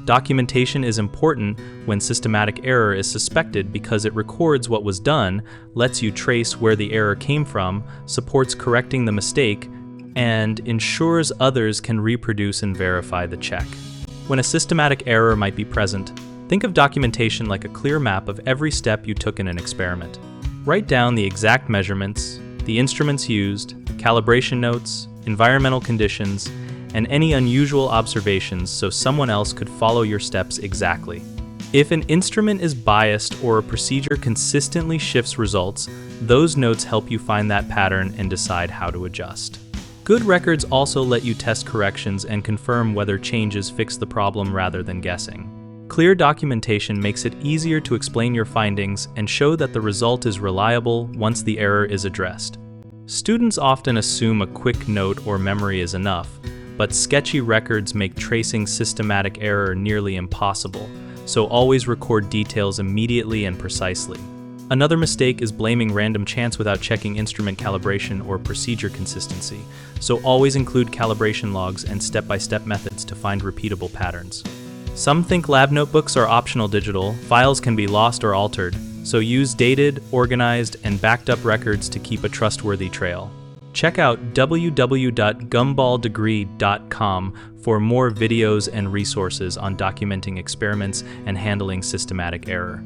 Documentation is important when systematic error is suspected because it records what was done, lets you trace where the error came from, supports correcting the mistake, and ensures others can reproduce and verify the check. When a systematic error might be present, think of documentation like a clear map of every step you took in an experiment. Write down the exact measurements, the instruments used, calibration notes, environmental conditions, and any unusual observations so someone else could follow your steps exactly. If an instrument is biased or a procedure consistently shifts results, those notes help you find that pattern and decide how to adjust. Good records also let you test corrections and confirm whether changes fix the problem rather than guessing. Clear documentation makes it easier to explain your findings and show that the result is reliable once the error is addressed. Students often assume a quick note or memory is enough, but sketchy records make tracing systematic error nearly impossible, so always record details immediately and precisely. Another mistake is blaming random chance without checking instrument calibration or procedure consistency, so always include calibration logs and step-by-step methods to find repeatable patterns. Some think lab notebooks are optional digital, files can be lost or altered, so use dated, organized, and backed up records to keep a trustworthy trail. Check out www.gumballdegree.com for more videos and resources on documenting experiments and handling systematic error.